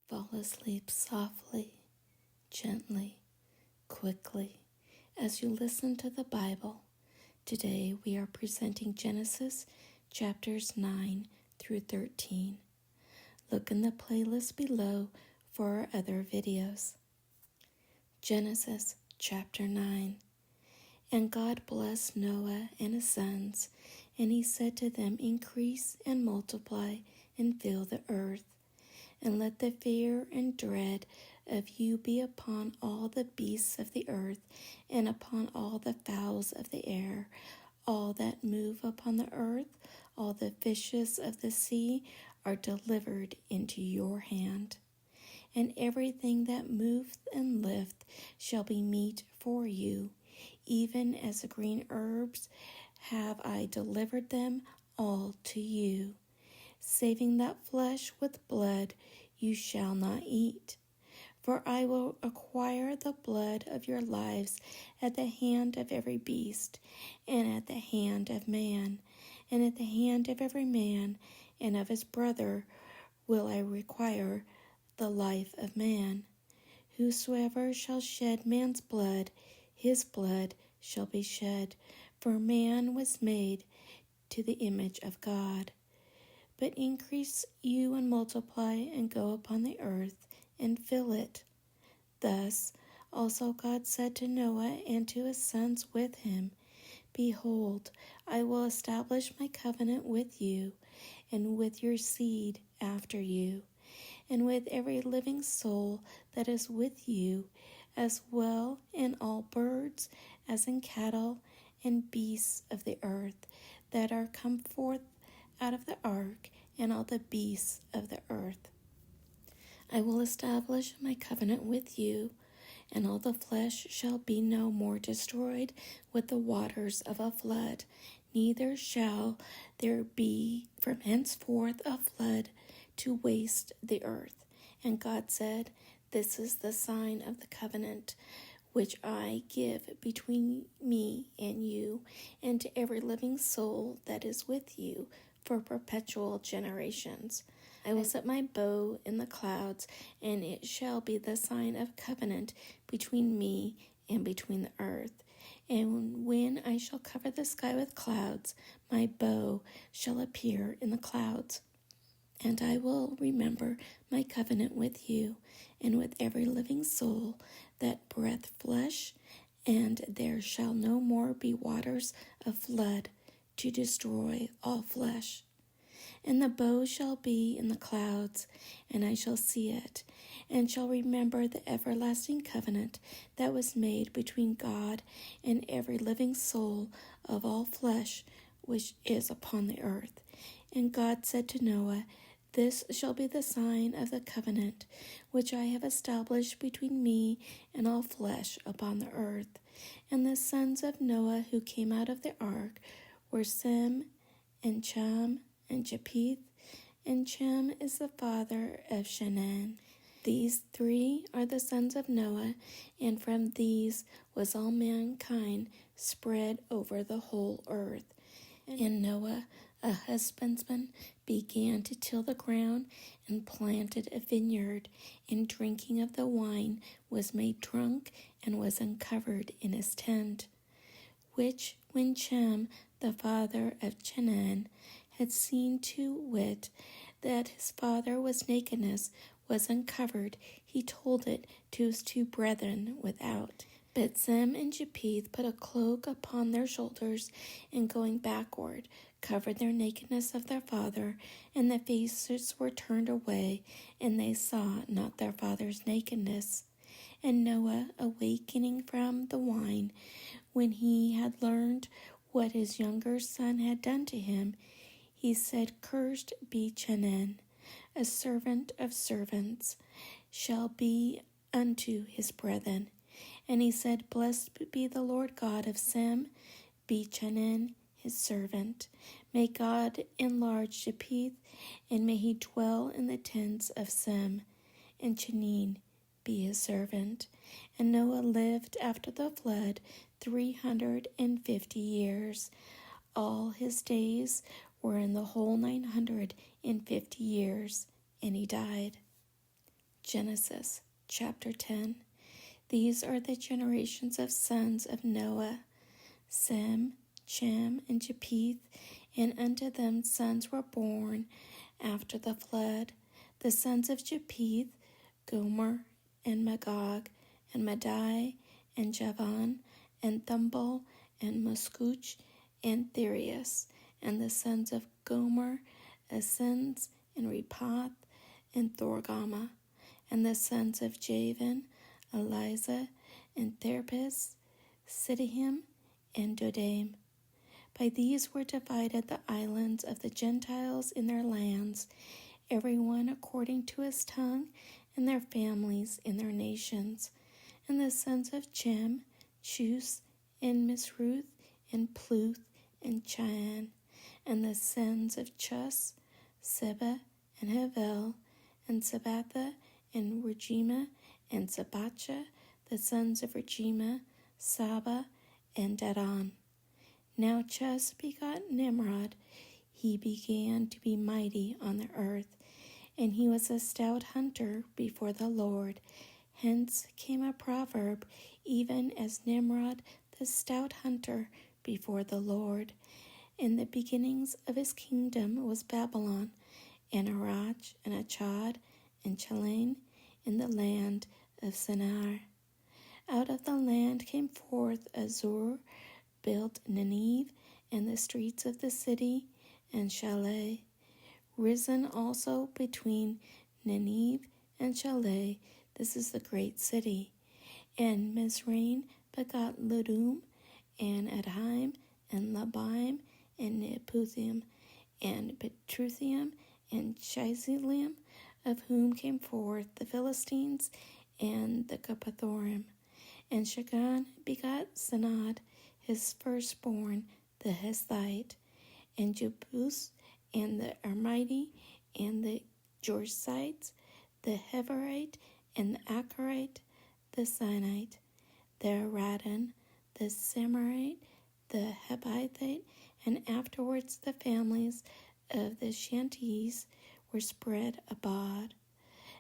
Fall asleep softly, gently, quickly, as you listen to the Bible. Today we are presenting Genesis chapters 9 through 13. Look in the playlist below for our other videos. Genesis chapter 9. And God blessed Noah and his sons, and he said to them, Increase and multiply and fill the earth. And let the fear and dread of you be upon all the beasts of the earth, and upon all the fowls of the air, all that move upon the earth, all the fishes of the sea are delivered into your hand. And everything that moveth and liveth shall be meat for you, even as the green herbs have I delivered them all to you. Saving that flesh with blood you shall not eat. For I will acquire the blood of your lives at the hand of every beast, and at the hand of man, and at the hand of every man, and of his brother will I require the life of man. Whosoever shall shed man's blood, his blood shall be shed, for man was made to the image of God. But increase you and multiply and go upon the earth and fill it. Thus also God said to Noah and to his sons with him, Behold, I will establish my covenant with you, and with your seed after you, and with every living soul that is with you, as well in all birds as in cattle and beasts of the earth that are come forth out of the ark, and all the beasts of the earth. I will establish my covenant with you, and all the flesh shall be no more destroyed with the waters of a flood, neither shall there be from henceforth a flood to waste the earth. And God said, This is the sign of the covenant which I give between me and you, and to every living soul that is with you, for perpetual generations. I will set my bow in the clouds, and it shall be the sign of covenant between me and between the earth. And when I shall cover the sky with clouds, my bow shall appear in the clouds. And I will remember my covenant with you, and with every living soul that breath flesh, and there shall no more be waters of flood to destroy all flesh. And the bow shall be in the clouds, and I shall see it, and shall remember the everlasting covenant that was made between God and every living soul of all flesh which is upon the earth. And God said to Noah, This shall be the sign of the covenant which I have established between me and all flesh upon the earth. And the sons of Noah who came out of the ark were Sem and Cham and Japheth, and Shem is the father of Canaan. These three are the sons of Noah, and from these was all mankind spread over the whole earth. And Noah, a husbandman, began to till the ground and planted a vineyard, and drinking of the wine was made drunk and was uncovered in his tent. Which when Shem, the father of Canaan, had seen to wit that his father was nakedness was uncovered, he told it to his two brethren without. But Sem and Japheth put a cloak upon their shoulders, and going backward, covered their nakedness of their father, and their faces were turned away, and they saw not their father's nakedness. And Noah, awakening from the wine, when he had learned what his younger son had done to him, he said, Cursed be Canaan, a servant of servants, shall be unto his brethren. And he said, Blessed be the Lord God of Sem, be Canaan his servant. May God enlarge Japheth, and may he dwell in the tents of Sem, and Canaan be his servant. And Noah lived after the flood 350 years. All his days were in the whole 950 years, and he died. Genesis chapter 10. These are the generations of sons of Noah, Sem, Chem, and Japheth, and unto them sons were born after the flood. The sons of Japheth, Gomer, and Magog, and Madai, and Javan, and Thumbal, and Muscuch, and Therius. And the sons of Gomer, Ascens, and Repath, and Thorgama. And the sons of Javan, Eliza, and Therpis, Sidahim, and Dodam. By these were divided the islands of the Gentiles in their lands, every one according to his tongue, and their families in their nations. And the sons of Chem, Chus, and Misruth, and Pluth, and Chian. And the sons of Chus, Seba, and Havel, and Sabatha, and Regema, and Sabacha, the sons of Regema, Saba, and Dadan. Now Chus begot Nimrod. He began to be mighty on the earth, and he was a stout hunter before the Lord. Hence came a proverb, even as Nimrod the stout hunter before the Lord. In the beginnings of his kingdom was Babylon, and Arach, and Achad, and Chalain, in the land of Shinar. Out of the land came forth Azur, built Nineve, and the streets of the city, and Shaleh. Risen also between Nineve and Shaleh, this is the great city. And Mizraim begot Ludum, and Adhaim, and Labaim, and Neputhim, and Petruthium, and Shizelim, of whom came forth the Philistines and the Capathorim. And Shagan begot Sanad, his firstborn, the Hethite, and Jebus, and the Armite, and the Jorsites, the Heverite, and the Akarite, the Sinite, the Aradon, the Samarite, the Hebithite, and afterwards the families of the Shanties were spread abroad.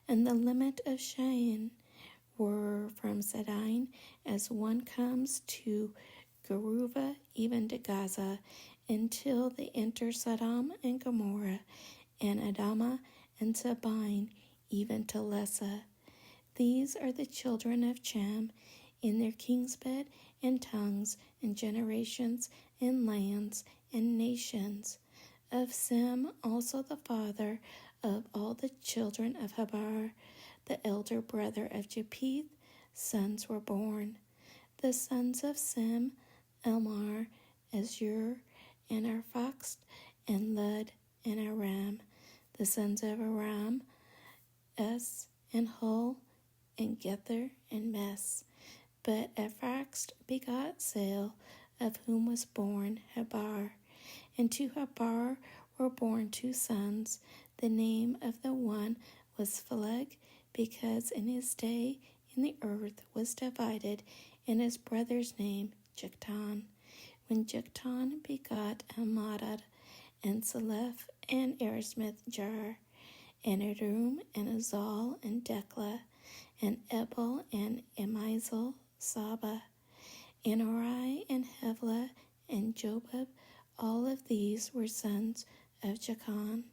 And the limit of Cheyenne were from Sidon, as one comes to Geruva, even to Gaza, until they enter Sodom and Gomorrah, and Adama and Sabine, even to Lessa. These are the children of Chem, in their king's bed, and tongues, and generations, and lands, and nations. Of Sem also the father of all the children of Habar, the elder brother of Japheth, sons were born. The sons of Sem, Elmar, Azur, and Arphaxad, and Lud, and Aram. The sons of Aram, Es, and Hul, and Gether, and Mes. But Arphaxad begot Sale, of whom was born Habar. And to Habar were born 2 sons. The name of the one was Phaleg, because in his day in the earth was divided, and his brother's name Joktan. When Joktan begot Almadad, and Saleph, and Arismith Jar, and Edom, and Azal, and Dekla, and Ebal, and Amizel, Saba, and Ori, and Hevla, and Jobab. All of these were sons of Jachan.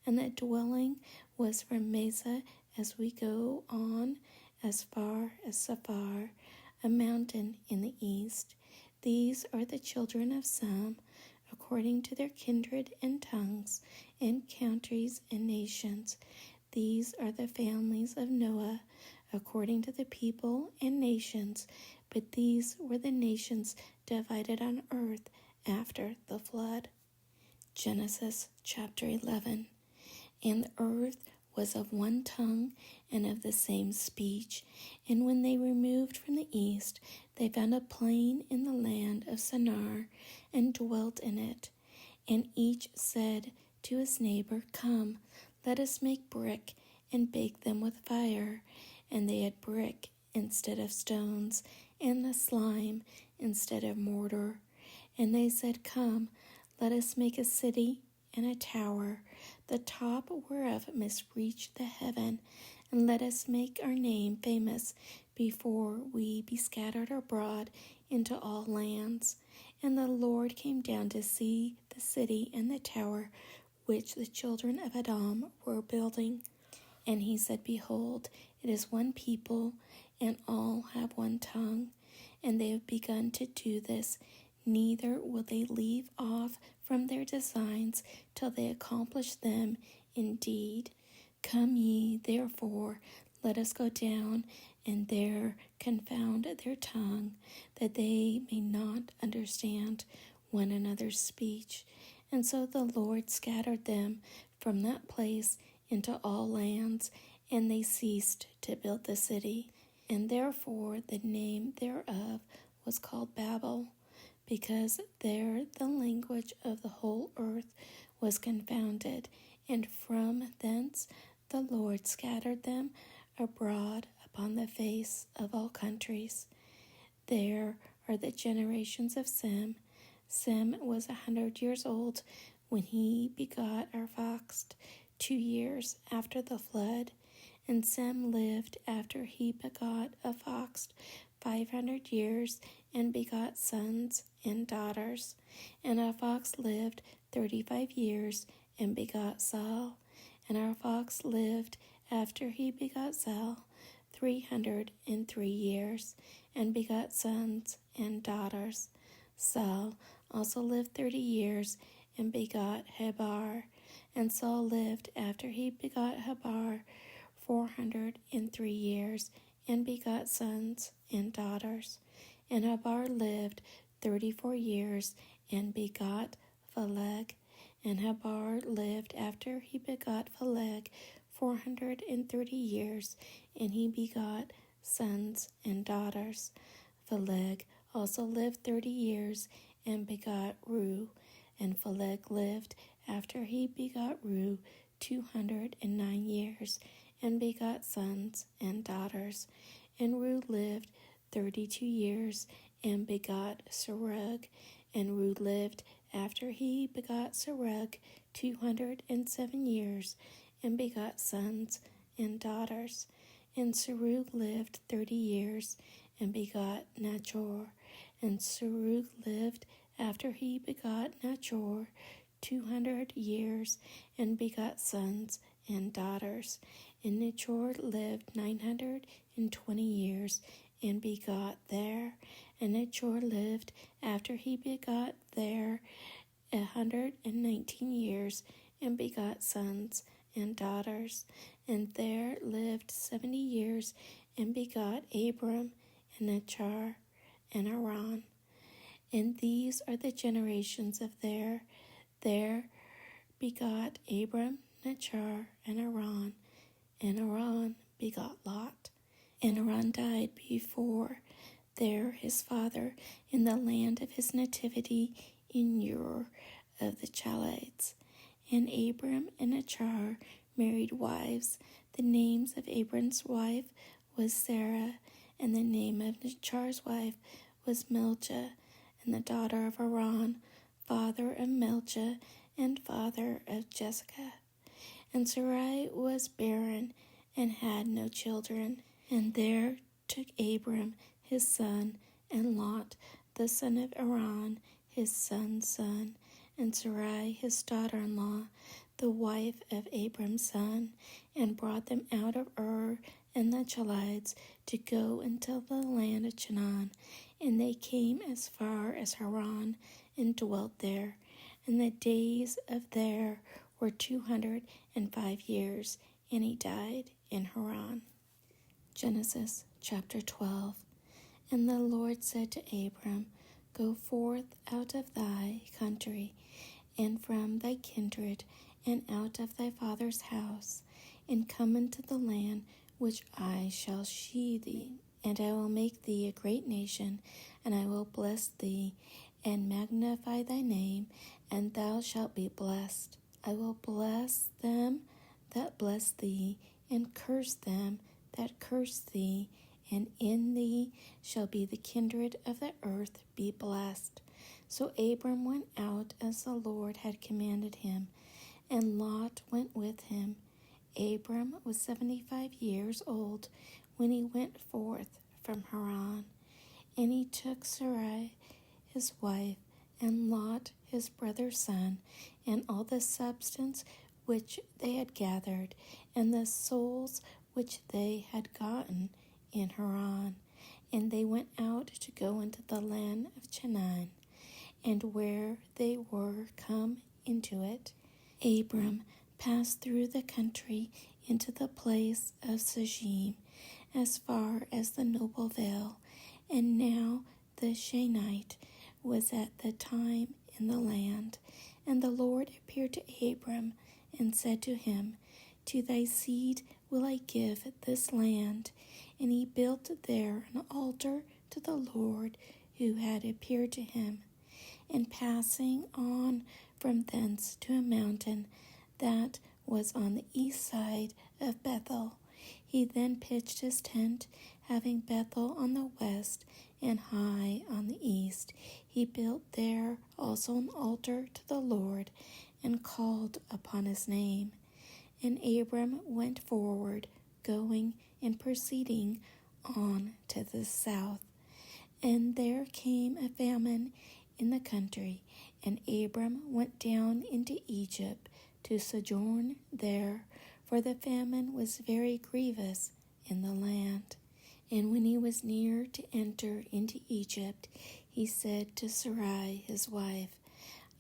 And the dwelling was from Mesa, as we go on as far as Saphar, a mountain in the east. These are the children of Sam, according to their kindred and tongues, and countries and nations. These are the families of Noah, according to the people and nations. But these were the nations divided on earth after the flood. Genesis chapter 11. And the earth was of one tongue and of the same speech. And when they removed from the east, they found a plain in the land of Shinar, and dwelt in it. And each said to his neighbor, Come, let us make brick, and bake them with fire. And they had brick instead of stones, and the slime instead of mortar. And they said, Come, let us make a city and a tower. the top whereof must reach the heaven, and let us make our name famous before we be scattered abroad into all lands. And the Lord came down to see the city and the tower which the children of Adam were building. And he said, Behold, it is one people, and all have one tongue. And they have begun to do this, neither will they leave off from their designs till they accomplish them indeed. Come ye, therefore, let us go down, and there confound their tongue, that they may not understand one another's speech. And so the Lord scattered them from that place into all lands, and they ceased to build the city. And therefore the name thereof was called Babel, because there the language of the whole earth was confounded, and from thence the Lord scattered them abroad upon the face of all countries. There are the generations of Sem. Sem was 100 years old when he begot Arphaxad, 2 years after the flood. And Sem lived after he begot Arphaxad 500 years, and begot sons and daughters. And Arphaxad lived 35 years, and begot Saul. And Arphaxad lived after he begot Saul 303 years, and begot sons and daughters. Saul also lived 30 years, and begot Heber. And Saul lived after he begot Heber 403 years, and begot sons and daughters. And Heber lived 34 years, and begot Phaleg. And Heber lived after he begot Phaleg 430 years, and he begot sons and daughters. Phaleg also lived 30 years, and begot Reu. And Phaleg lived after he begot Reu 209 years, and begot sons and daughters. And Reu lived 32 years, and begot Serug. And Reu lived after he begot Serug 207 years, and begot sons and daughters. And Serug lived 30 years, and begot Nachor. And Serug lived after he begot Nachor 200 years, and begot sons and daughters. And Nachor lived 920 years, and begot there. And Nachor lived after he begot there 119 years, and begot sons and daughters. And there lived 70 years, and begot Abram, and Nachor, and Haran. And these are the generations of there. There begot Abram, Nachor, and Haran. And Haran begot Lot. And Haran died before there his father in the land of his nativity in Ur of the Chaldeans. And Abram and Nachor married wives. The names of Abram's wife was Sarah, and the name of Nachor's wife was Milcah, and the daughter of Haran, father of Milcah, and father of Jessica. And Sarai was barren, and had no children. And there took Abram his son, and Lot the son of Haran his son's son, and Sarai his daughter-in-law, the wife of Abram's son, and brought them out of Ur and the Chaldeans to go into the land of Canaan. And they came as far as Haran, and dwelt there. And the days of there were 205 years, and he died in Haran. Genesis chapter 12. And the Lord said to Abram, Go forth out of thy country, and from thy kindred, and out of thy father's house, and come into the land which I shall shew thee. And I will make thee a great nation, and I will bless thee, and magnify thy name, and thou shalt be blessed. I will bless them that bless thee, and curse them that curse thee, and in thee shall be the kindred of the earth be blessed. So Abram went out as the Lord had commanded him, and Lot went with him. Abram was 75 years old when he went forth from Haran. And he took Sarai his wife, and Lot his brother's son, and all the substance which they had gathered, and the souls which they had gotten in Haran. And they went out to go into the land of Canaan. And where they were come into it, Abram passed through the country into the place of Sichem, as far as the Noble Vale. And now the Shanite was at the time in the land. And the Lord appeared to Abram and said to him, To thy seed will I give this land. And he built there an altar to the Lord who had appeared to him. And passing on from thence to a mountain that was on the east side of Bethel, he then pitched his tent, having Bethel on the west and Hai on the east. He built there also an altar to the Lord, and called upon his name. And Abram went forward, going and proceeding on to the south. And there came a famine in the country, and Abram went down into Egypt to sojourn there, for the famine was very grievous in the land. And when he was near to enter into Egypt, he said to Sarai his wife,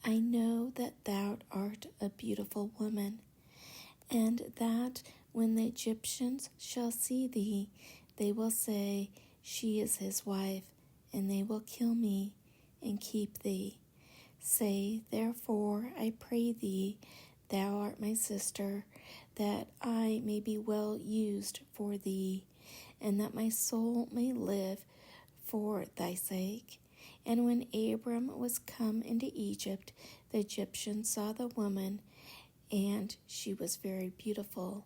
I know that thou art a beautiful woman, and that when the Egyptians shall see thee, they will say, She is his wife, and they will kill me and keep thee. Say, therefore, I pray thee, thou art my sister, that I may be well used for thee, and that my soul may live for thy sake. And when Abram was come into Egypt, the Egyptians saw the woman, and she was very beautiful.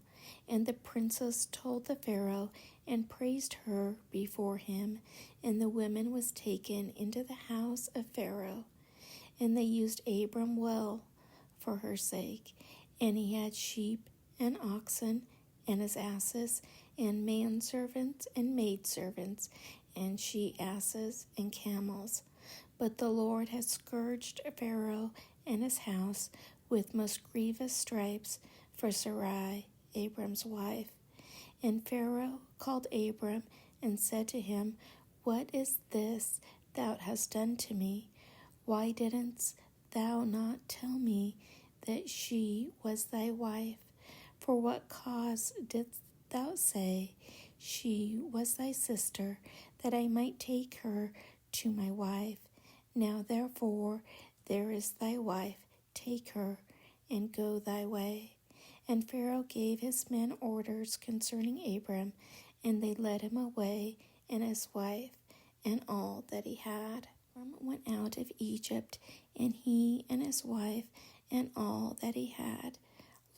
And the princess told the Pharaoh, and praised her before him. And the woman was taken into the house of Pharaoh. And they used Abram well for her sake. And he had sheep and oxen, and his asses, and manservants and maidservants, and she-asses and camels. But the Lord had scourged Pharaoh and his house with most grievous stripes for Sarai, Abram's wife. And Pharaoh called Abram and said to him, What is this thou hast done to me? Why didst thou not tell me that she was thy wife? For what cause didst thou say, She was thy sister, that I might take her to my wife? Now therefore there is thy wife, take her, and go thy way. And Pharaoh gave his men orders concerning Abram, and they led him away, and his wife, and all that he had. Abram went out of Egypt, and he and his wife, and all that he had,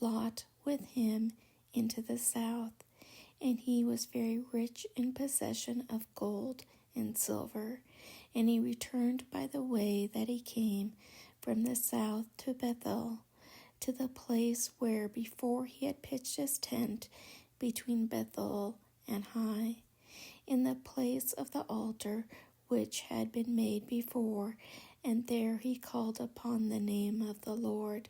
Lot with him into the south. And he was very rich in possession of gold and silver. And he returned by the way that he came from the south to Bethel, to the place where before he had pitched his tent between Bethel and Hai, in the place of the altar which had been made before, and there he called upon the name of the Lord.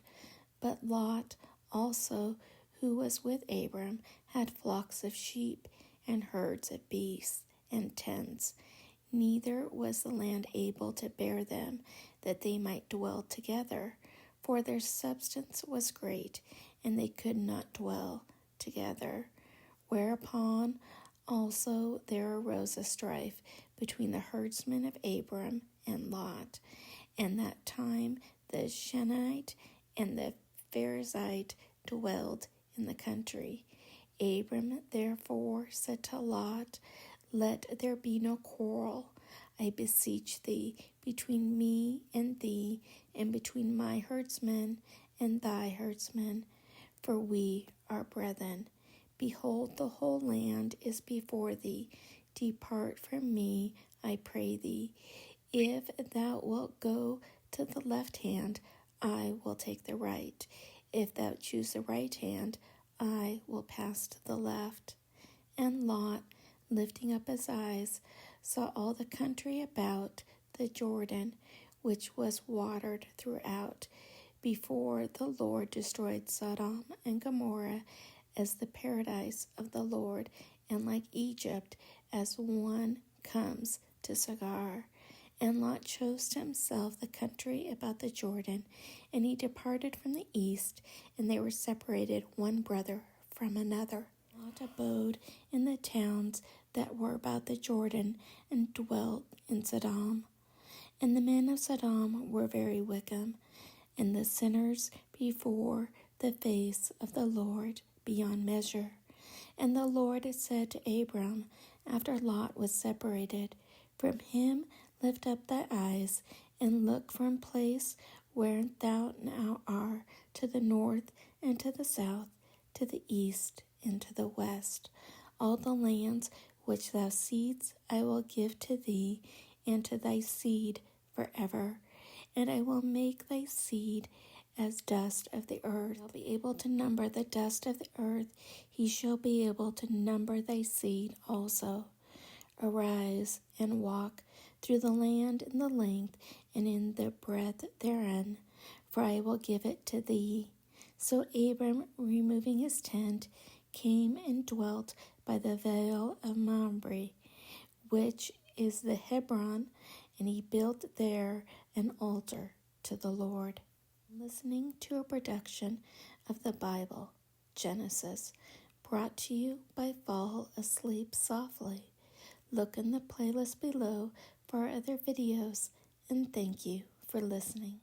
But Lot also, who was with Abram, had flocks of sheep and herds of beasts and tents. Neither was the land able to bear them, that they might dwell together, for their substance was great, and they could not dwell together. Whereupon also there arose a strife between the herdsmen of Abram and Lot. And that time the Shanite and the Pharisite dwelled in the country. Abram therefore said to Lot, Let there be no quarrel, I beseech thee, between me and thee, and between my herdsmen and thy herdsmen, for we are brethren. Behold, the whole land is before thee. Depart from me, I pray thee. If thou wilt go to the left hand, I will take the right. If thou choose the right hand, I will pass to the left. And Lot, lifting up his eyes, saw all the country about the Jordan, which was watered throughout, before the Lord destroyed Sodom and Gomorrah as the paradise of the Lord, and like Egypt, as one comes to Sagar. And Lot chose to himself the country about the Jordan, and he departed from the east, and they were separated one brother from another. Lot abode in the towns that were about the Jordan, and dwelt in Sodom. And the men of Sodom were very wicked, and the sinners before the face of the Lord beyond measure. And the Lord had said to Abram, after Lot was separated from him, lift up thy eyes, and look from place where thou now art, to the north and to the south, to the east and to the west. All the lands which thou seest I will give to thee and to thy seed forever. And I will make thy seed as dust of the earth. He shall be able to number the dust of the earth. He shall be able to number thy seed also. Arise and walk through the land in the length and in the breadth therein, for I will give it to thee. So Abram, removing his tent, came and dwelt by the vale of Mamre, which is the Hebron, and he built there an altar to the Lord. Listening to a production of the Bible, Genesis, brought to you by Fall Asleep Softly. Look in the playlist below for other videos, and thank you for listening.